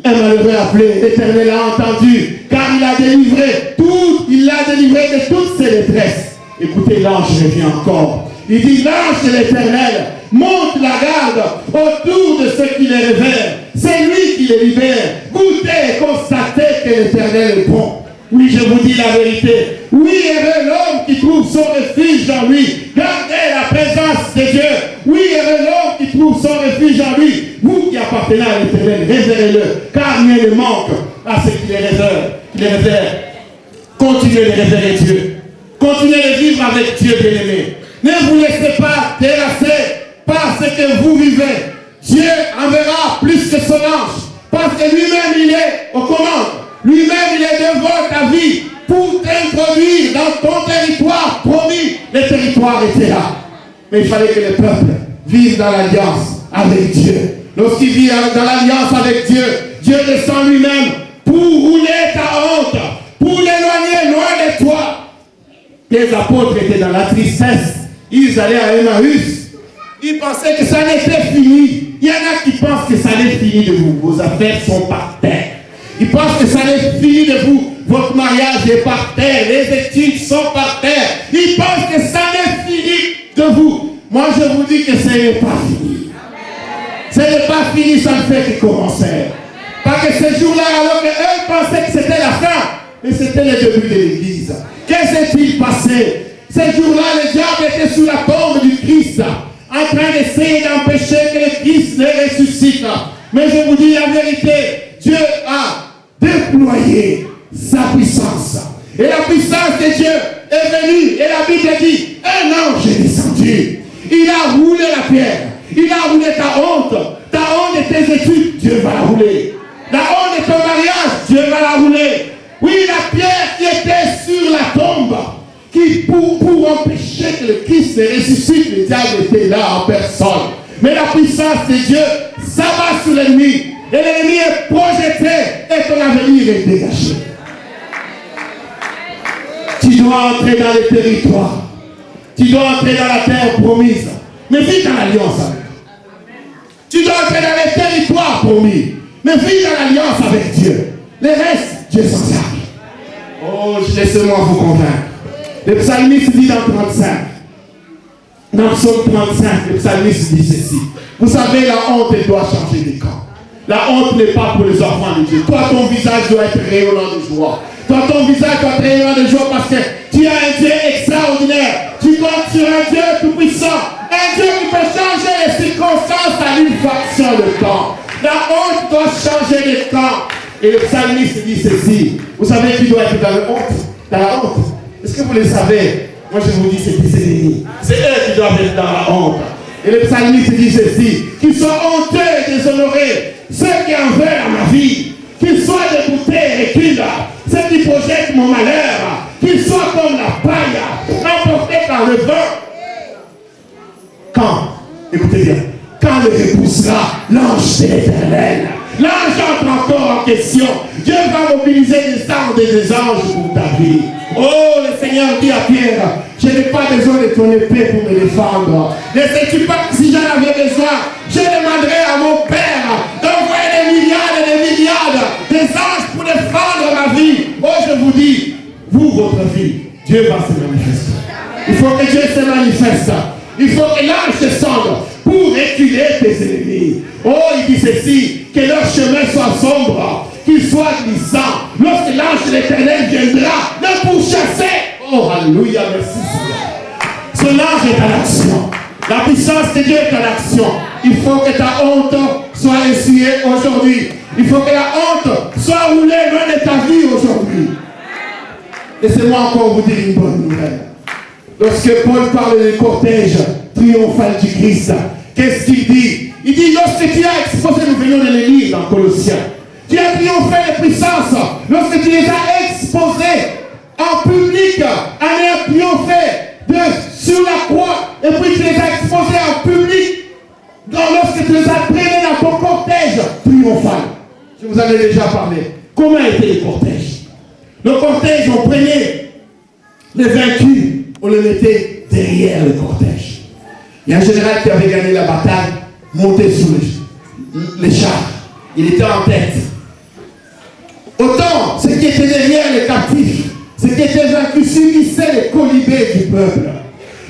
Speaker 1: un malheureux appelé, l'Éternel a entendu, car il a délivré de toutes ses détresses. Écoutez, l'ange revient encore. Il dit: l'ange de l'Éternel monte la garde autour de ceux qui les révèrent. C'est lui qui les libère. Goûtez et constatez que l'Éternel est bon. Oui, je vous dis la vérité. Oui, heureux l'homme qui trouve son refuge en lui. Gardez la présence de Dieu. Oui, heureux l'homme qui trouve son refuge en lui. Vous qui appartenez à l'Éternel, révérez-le, car rien ne manque à ceux qui les révèrent. Continuez de révérer Dieu. Continuez de vivre avec Dieu, bien-aimé. Ne vous laissez pas terrasser par ce que vous vivez. Dieu enverra plus que son ange, parce que lui-même il est aux commandes. Lui-même il est devant ta vie pour t'introduire dans ton territoire promis. Le territoire était là. Mais il fallait que le peuple vive dans l'alliance avec Dieu. Lorsqu'il vit dans l'alliance avec Dieu, Dieu descend lui-même pour rouler ta honte, pour l'éloigner loin de toi. Les apôtres étaient dans la tristesse. Ils allaient à Emmaüs. Ils pensaient que ça n'était fini. Il y en a qui pensent que ça n'est fini de vous. Vos affaires sont par terre. Ils pensent que ça n'est fini de vous. Votre mariage est par terre. Les études sont par terre. Ils pensent que ça n'est fini de vous. Moi, je vous dis que ce n'est pas fini. Ce n'est pas fini, ça ne fait que commencer. Parce que ce jour-là, alors qu'eux pensaient que c'était la fin, mais c'était le début de l'église. Qu'est-ce qui s'est passé? Ce jour-là, le diable était sous la tombe du Christ, en train d'essayer d'empêcher que le Christ ne ressuscite. Mais je vous dis la vérité, Dieu a déployé sa puissance. Et la puissance de Dieu est venue. Et la Bible dit, un ange est descendu. Il a roulé la pierre. Il a roulé ta honte de tes études. Dieu va la rouler. La honte de ton mariage, Dieu va la rouler. Oui, la pierre qui était sur la tombe, qui pour empêcher que le Christ ne ressuscite, le diable était là en personne. Mais la puissance de Dieu s'abat sur l'ennemi. Et l'ennemi est projeté et ton avenir est dégagé. Tu dois entrer dans les territoires. Tu dois entrer dans la terre promise. mais vis dans l'alliance avec Dieu. Tu dois entrer dans les territoires promis, mais vis dans l'alliance avec Dieu. Le reste, Dieu s'en charge. Oh, laissez-moi vous convaincre. Le psalmiste dit dans 35, dans Psaume 35, le psalmiste dit ceci. Vous savez, la honte, elle doit changer de camp. La honte n'est pas pour les enfants de Dieu. Toi, ton visage doit être rayonnant de joie. Toi, ton visage doit être rayonnant de joie parce que tu as un Dieu extraordinaire. Tu comptes sur un Dieu tout-puissant. Un Dieu qui peut changer les circonstances à une fraction de temps. La honte doit changer de camp. Et le psalmiste dit ceci. Vous savez qui doit être dans la honte? Dans la honte. Est-ce que vous le savez? Moi, je vous dis, c'est tes ennemis. C'est eux qui doivent être dans la honte. Et le psalmiste dit ceci. Qu'ils soient honteux et déshonorés. Ceux qui en veulent à ma vie. Qu'ils soient dégoûtés et reculent. Ceux qui projettent mon malheur. Qu'ils soient comme la paille, emportés par le vent. Quand, écoutez bien, quand le repoussera l'ange de l'Éternel. L'ange entre encore en question. Dieu va mobiliser des anges et des anges pour ta vie. Oh, le Seigneur dit à Pierre, je n'ai pas besoin de ton épée pour me défendre. Ne sais-tu pas que si j'en avais besoin, je demanderais à mon Père d'envoyer des milliards et des milliards des anges pour défendre ma vie. Oh, je vous dis, vous, votre vie, Dieu va se manifester. Il faut que Dieu se manifeste. Il faut que l'ange descende pour reculer tes ennemis. Oh, il dit ceci, que leur chemin soit sombre, qu'il soit glissant. Lorsque l'ange de l'Éternel viendra, le pourchasser. Oh, alléluia, merci Seigneur. Son ange est en action. La puissance de Dieu est en action. Il faut que ta honte soit essuyée aujourd'hui. Il faut que la honte soit roulée loin de ta vie aujourd'hui. Laissez-moi encore vous dire une bonne nouvelle. Lorsque Paul parle du cortège triomphal du Christ, qu'est-ce qu'il dit? Il dit, lorsque tu as exposé, nous venons de le lire dans Colossiens, tu as triomphé les puissances, lorsque tu les as exposées en public, en ayant triomphé sur la croix, et puis tu les as exposées en public, lorsque tu les as traînés dans ton cortège triomphal. Je vous en ai déjà parlé. Comment était le cortège? Le cortège, on prenait les vaincus, on les mettait derrière le cortège. Il y a un général qui avait gagné la bataille, monté sur les chars. Il était en tête. Autant ceux qui étaient derrière les captifs, ceux qui étaient vaincus, subissaient les colibés du peuple.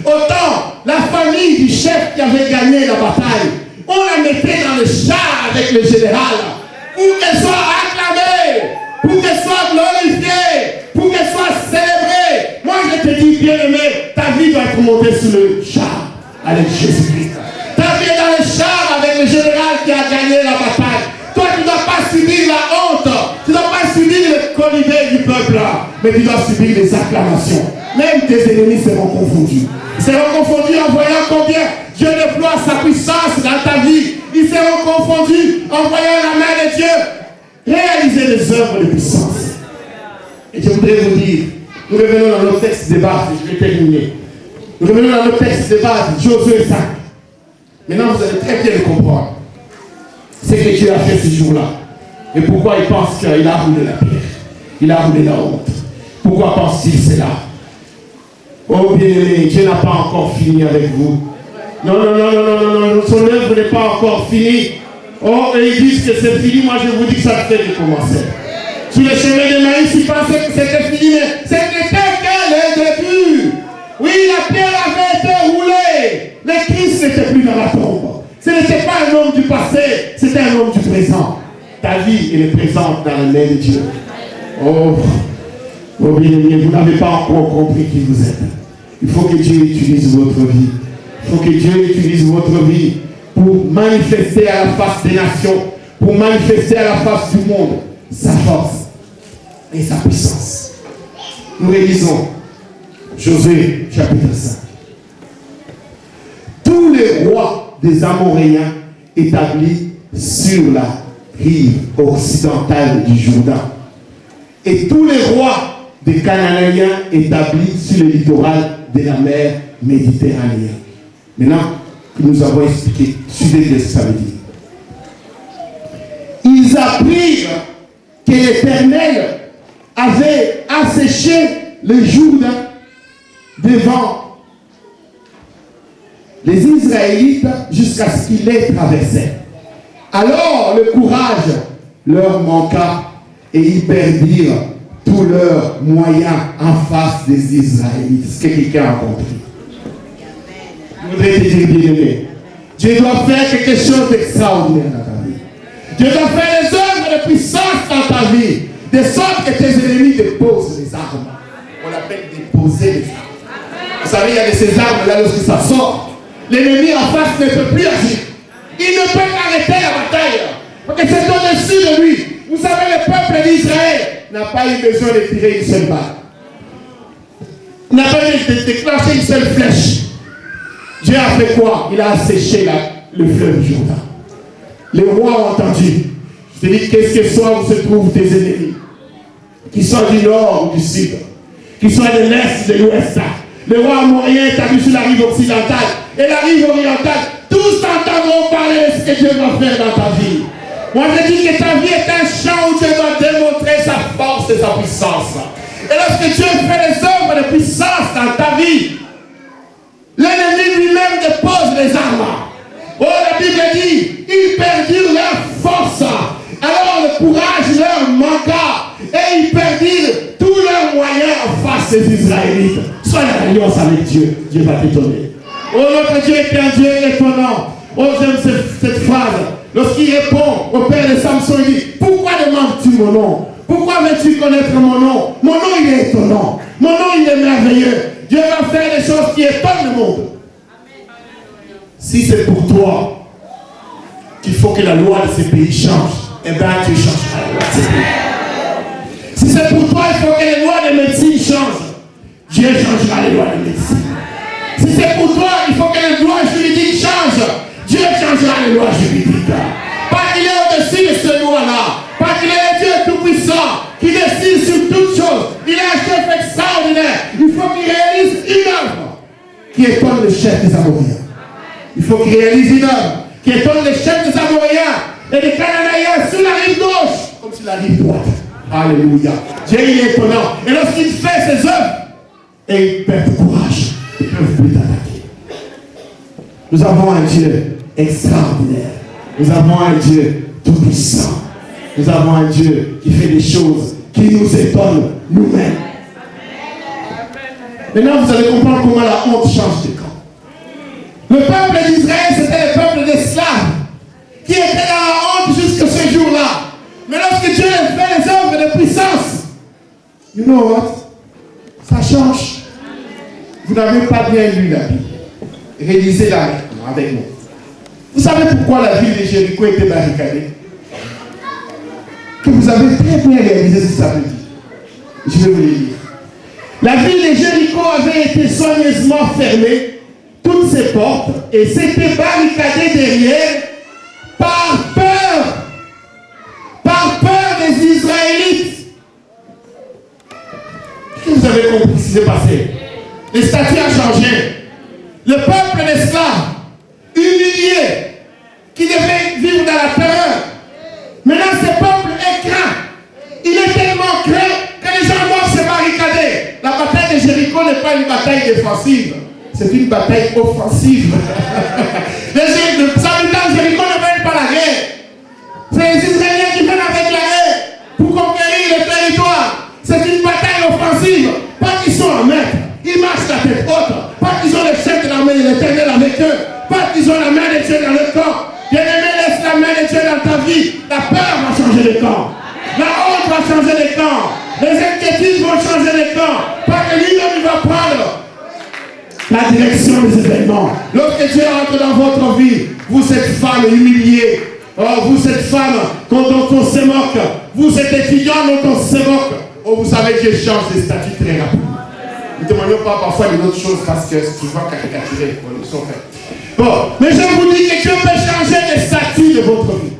Speaker 1: Autant la famille du chef qui avait gagné la bataille, on la mettait dans le char avec le général pour qu'elle soit acclamée, pour qu'elle soit glorifiée, pour qu'elle soit célébrée. Moi je te dis, bien-aimé, ta vie doit être montée sur le char avec Jésus-Christ. Ta vie est dans le char avec le général qui a gagné la bataille. Toi, tu ne dois pas subir la honte. Tu ne dois pas subir le colibé du peuple. Mais tu dois subir les acclamations. Même tes ennemis seront confondus. Ils seront confondus en voyant combien Dieu déploie sa puissance dans ta vie. Ils seront confondus en voyant la main de Dieu réaliser des œuvres de puissance. Et je voudrais vous dire, nous revenons dans notre texte de base, je vais terminer. Nous revenons dans notre texte de base, Josué 5. Maintenant, vous allez très bien le comprendre. Ce que Dieu a fait ce jour-là. Et pourquoi il pense qu'il a roulé la pierre. Il a roulé la honte. Pourquoi pense-t-il cela? Oh bien-aimé, Dieu n'a pas encore fini avec vous. Non, non, non, non, non, non, non, son œuvre n'est pas encore finie. Oh, et ils disent que c'est fini, moi je vous dis que ça fait de commencer. Sur le chemin de Maïs, ils pensaient que c'était fini, mais c'était que le début. Oui, la pierre avait été roulée. Le Christ n'était plus dans la tombe. Ce n'était pas un homme du passé, c'était un homme du présent. Ta vie, elle est présente dans la main de Dieu. Oh, bien-aimé, vous n'avez pas encore compris qui vous êtes. Il faut que Dieu utilise votre vie. Il faut que Dieu utilise votre vie pour manifester à la face des nations, pour manifester à la face du monde sa force et sa puissance. Nous réalisons Josué chapitre 5. Tous les rois des Amoréens établis sur la rive occidentale du Jourdain et tous les rois des Cananéens établis sur le littoral de la mer Méditerranéenne. Maintenant que nous avons expliqué, suivez ce que ça veut dire. Ils apprirent que l'Éternel avait asséché le Jourdain devant les Israélites jusqu'à ce qu'ils les traversent. Alors le courage leur manqua et ils perdirent tous leurs moyens en face des Israélites. Ce que quelqu'un a compris. Je voudrais te dire, bien-aimé, Dieu doit faire quelque chose d'extraordinaire dans ta vie. Dieu doit faire des œuvres de puissance dans ta vie, de sorte que tes ennemis déposent les armes. On appelle déposer les armes. Vous savez, il y a de ces armes-là, lorsque ça sort, l'ennemi en face ne peut plus agir. Il ne peut arrêter la bataille. Parce que c'est au-dessus de lui. Vous savez, le peuple d'Israël n'a pas eu besoin de tirer une seule balle. Il n'a pas eu de déclencher une seule flèche. Dieu a fait quoi? Il a asséché le fleuve Jourdain. Les rois ont entendu. Je te dis, qu'est-ce que soit où se trouvent tes ennemis, qu'ils soient du nord ou du sud, qu'ils soient de l'est, de l'ouest. Le roi amorien est appu sur la rive occidentale et la rive orientale. Tous entendront parler de ce que Dieu va faire dans ta vie. Moi je dis que ta vie est un champ où Dieu doit démontrer sa force et sa puissance. Et lorsque Dieu fait les œuvres de puissance dans ta vie, l'ennemi lui-même dépose les armes. Oh, la Bible dit, ils perdirent leur force. Alors le courage leur manqua. Et ils perdirent tous leurs moyens en face des Israélites. Sois en alliance avec Dieu. Dieu va t'étonner. Oh, notre Dieu est un Dieu étonnant. Oh, j'aime cette phrase. Lorsqu'il répond au père de Samson, il dit, pourquoi demandes-tu mon nom? Pourquoi veux-tu connaître mon nom? Mon nom, il est étonnant. Mon nom, il est merveilleux. Dieu va faire des choses qui étonnent le monde. Si c'est pour toi qu'il faut que la loi de ces pays change, eh bien, tu changeras la loi de ces pays. Si c'est pour toi qu'il faut que les lois de médecine changent, Dieu changera les lois de médecine. Si c'est pour toi il faut que les lois juridiques changent, Dieu changera les lois juridiques. Pas qu'il est au-dessus de ce loi-là. Pas qu'il est le Dieu tout-puissant qui décide sur toutes choses. Il est un chef extraordinaire. Il faut qu'il réalise une œuvre qui étonne le chef des Amoriens. Il faut qu'il réalise une œuvre qui étonne le chef des Amoriens et des Cananéens sur la rive gauche comme sur la rive droite. Alléluia. Dieu il est étonnant. Et lorsqu'il fait ses œuvres, et il perd courage, ils ne peuvent plus t'attaquer. Nous avons un Dieu extraordinaire. Nous avons un Dieu tout-puissant. Nous avons un Dieu qui fait des choses qui nous étonnent nous-mêmes. Maintenant, vous allez comprendre comment la honte change de camp. Le peuple d'Israël, c'était le peuple d'esclaves qui était dans la honte jusqu'à ce jour-là. Mais lorsque Dieu fait les œuvres de puissance, you know what? Ça change. Vous n'avez pas bien lu la Bible. Réalisez-la avec moi. Vous savez pourquoi la ville de Jéricho était barricadée? Que vous avez très bien réalisé ce que ça veut dire. Je vais vous le dire. La ville de Jéricho avait été soigneusement fermée, toutes ses portes, et s'était barricadée derrière par peur des Israélites. Est-ce que vous avez compris ce qui s'est passé? Les statuts ont changé. Le peuple d'esclaves, humilié, qui devait vivre dans la terreur. Maintenant, ce peuple est craint. Il est tellement craint que les gens doivent se barricader. La bataille de Jéricho n'est pas une bataille défensive. C'est une bataille offensive. Les habitants de Jéricho ne veulent pas la guerre. C'est les Israéliens qui viennent avec la guerre pour conquérir le territoire. C'est une bataille offensive. Pas qu'ils sont en maître. Ils marchent la tête haute. Pas qu'ils ont le chef de l'armée de l'Éternel avec eux. Pas qu'ils ont la main de Dieu dans le camp. Bien-aimé, laisse la main de Dieu dans ta vie. La peur va changer de camp. La honte va changer de camp. Les inquiétudes vont changer de camp. Pas que lui-même va prendre la direction des événements. Lorsque Dieu entre dans votre vie, vous êtes femme humiliée. Oh, vous êtes femme dont on se moque. Vous êtes étudiant dont on se moque. Oh, vous savez, Dieu change des statuts très rapidement. Ne demandons pas parfois des autres choses parce que c'est souvent caricaturé. Bon, mais je vous dis que Dieu peut changer les statuts de votre vie.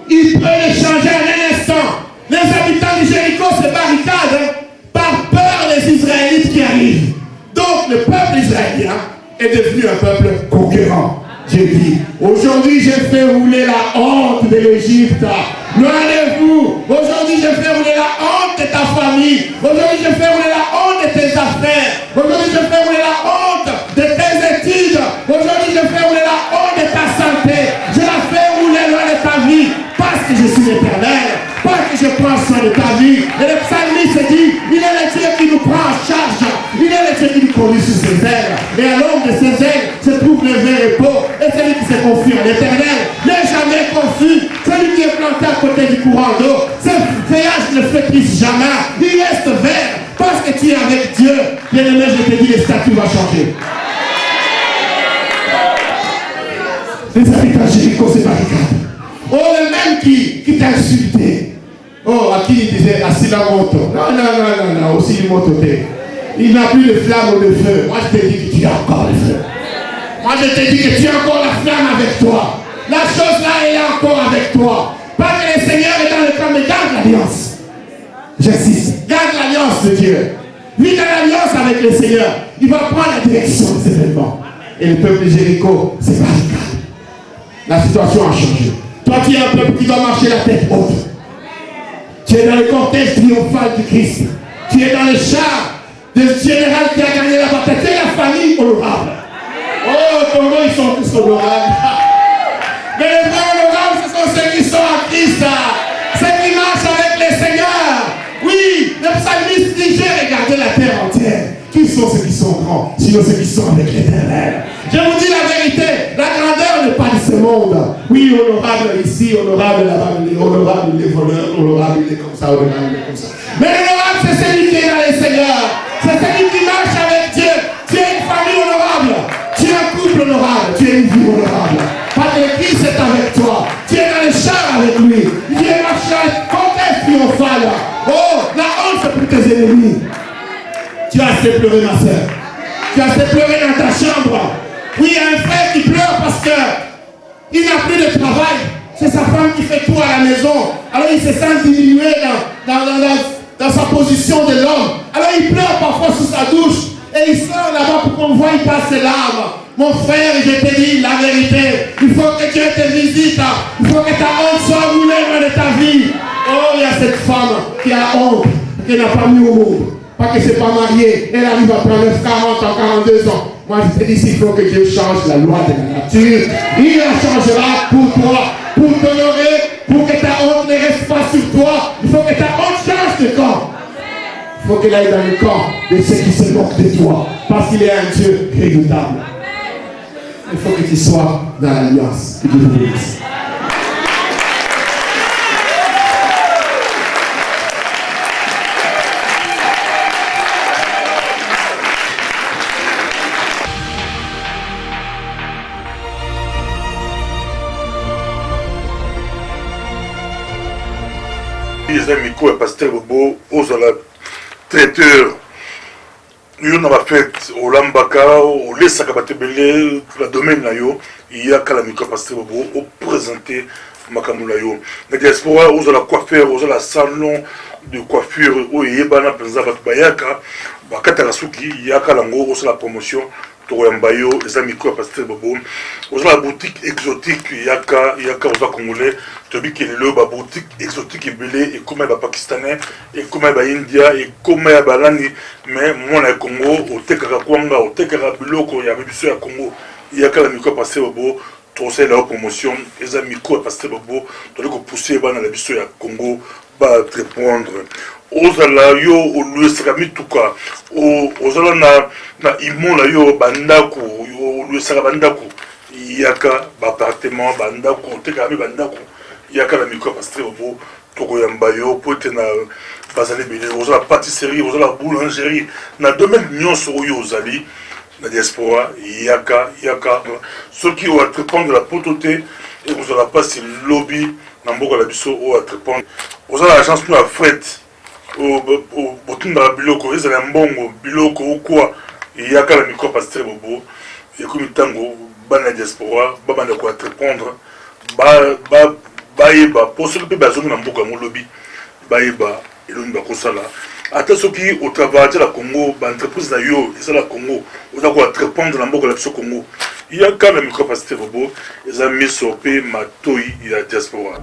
Speaker 1: Il peut les changer en un instant. Les habitants de Jéricho se barricadent par peur des Israélites qui arrivent. Donc le peuple israélien est devenu un peuple conquérant. Dieu dit, aujourd'hui j'ai fait rouler la honte de l'Égypte. Loin de vous. Aujourd'hui j'ai fait rouler la honte de ta famille. Aujourd'hui j'ai fait rouler la honte de tes affaires. Aujourd'hui j'ai fait rouler la honte de tes études. je suis l'Éternel, parce que je prends soin de ta vie. Et le psalmiste dit, il est le Dieu qui nous prend en charge, il est le Dieu qui nous conduit sur ses ailes. Et à l'ombre de ses ailes se trouve le vrai repos. Et celui qui se confie en l'Éternel n'est jamais confus. Celui qui est planté à côté du courant d'eau, ce feuillage ne flétrisse jamais, il reste vert. Parce que tu es avec Dieu, bien-aimé, je te dis, les statuts vont changer. Les habitants Jéricho, c'est barricade. Oh, le même qui t'a insulté. Oh, à qui il disait, à Silamoto. Non, aussi du moto. Il n'a plus de flamme ou de feu. Moi, je te dis que tu as encore le feu. Moi, je te dis que tu as encore la flamme avec toi. La chose là, elle est encore avec toi. Pas que le Seigneur est dans le camp, mais garde l'alliance. J'insiste, garde l'alliance de Dieu. Vis dans l'alliance avec le Seigneur. Il va prendre la direction des événements. Et le peuple de Jéricho, c'est barricade. La situation a changé. Toi, tu es un peuple qui doit marcher la tête haute. Tu es dans le cortège triomphal du Christ. Tu es dans le char du général qui a gagné la bataille. Tu es la famille honorable. Oh, comment ils sont tous honorables. Mais les vrais honorables, ce sont ceux qui sont en Christ. Ceux qui marchent avec le Seigneur. Oui, le psalmiste dit, j'ai regardé la terre entière. Qui sont ceux qui sont grands, sinon ceux qui sont avec l'Éternel? Je vous dis la vérité, la grandeur n'est pas de ce monde. Oui, honorable ici, honorable là-bas, honorable les voleurs, honorable il est comme ça, honorable il est comme ça. Mais l'honorable, c'est celui qui est dans le Seigneur. C'est celui qui marche avec Dieu. Tu es une famille honorable. Tu es un couple honorable. Tu es une vie honorable. Parce que Christ est avec toi. Tu es dans le char avec lui. Tu es marché comme un triomphal. Oh, la honte c'est pour tes ennemis. Tu as assez pleuré, ma soeur. Tu as assez pleuré dans ta chambre. Oui, il y a un frère qui pleure parce qu'il n'a plus de travail. C'est sa femme qui fait tout à la maison. Alors il se sent diminué dans sa position de l'homme. Alors il pleure parfois sous sa douche. Et il sort là-bas pour qu'on voit, il passe ses larmes. Mon frère, je te dis la vérité. Il faut que Dieu te visite. Il faut que ta honte soit roulée de ta vie. Oh, il y a cette femme qui a honte, qui n'a pas mis au monde. Pas que c'est pas marié, elle arrive à 39, 40 ans, 42 ans. Moi je te dis, il faut que Dieu change la loi de la nature. Il la changera pour toi, pour t'honorer, pour que ta honte ne reste pas sur toi. Il faut que ta honte change de camp. Il faut qu'elle aille dans le camp de ceux qui se moquent de toi. Parce qu'il est un Dieu redoutable. Il faut que tu sois dans l'alliance. Que Dieu vous bénisse.
Speaker 2: Les amis, quoi, pasteur Bobo, aux traiteur, nous avons fait au Lambaka, au Lessakabatebele, la domaine là, il y a qu'à la micro pasteur Bobo, au présenter Makamula yo. La diaspora, aux la coiffeur, aux la salon de coiffure, où il y a Bana Penza Batbayaka, Bakatarasuki, il y a qu'à l'ango, aux la promotion. Toyambayo, les amis quoi, pasteur Bobo. Aux la boutique exotique, yaka aux Congolais, tu dis qu'il est le boutique exotique et belé, et comme il pakistanais, et comme il India, et comme il Balani, mais moi, le Congo, au Tekara Kwanga, au Tekara Biloko, il y avait du à Congo, yaka la micro, pasteur Bobo, tu sais la promotion, les amis quoi, pasteur Bobo, tu dis que pousser dans la biso à Congo, va te répondre. Ozala yo olu esakami tuka ozala na imon la yo bandako olu esaka bandako yaka appartement bandako tekami bandako yaka la micro pasteur Bobo tokoyamba yo pote na bazali bele ozala pâtisserie ozala boulangerie na domaine nyonso oyo ozali na diaspora yaka ceux qui ont entreprendre la pototé et ozala pas lobby na mboka la biso o entreprendre ozala agence no à fret au botunda biloko ezala mbongo biloko ou quoi il y a qu'à la micro pasteur Bobo et comme tango bana diaspora babana ko entreprendre ba pour ceux qui besoin na mboka mo lobby ba eloni ba kosala ata soki au travail de la Congo ba entreprise na yo ezala Congo oza ko entreprendre na mboka la biso Congo il y a qu'à la micro pasteur Bobo ezala miso pe matoi ya diaspora.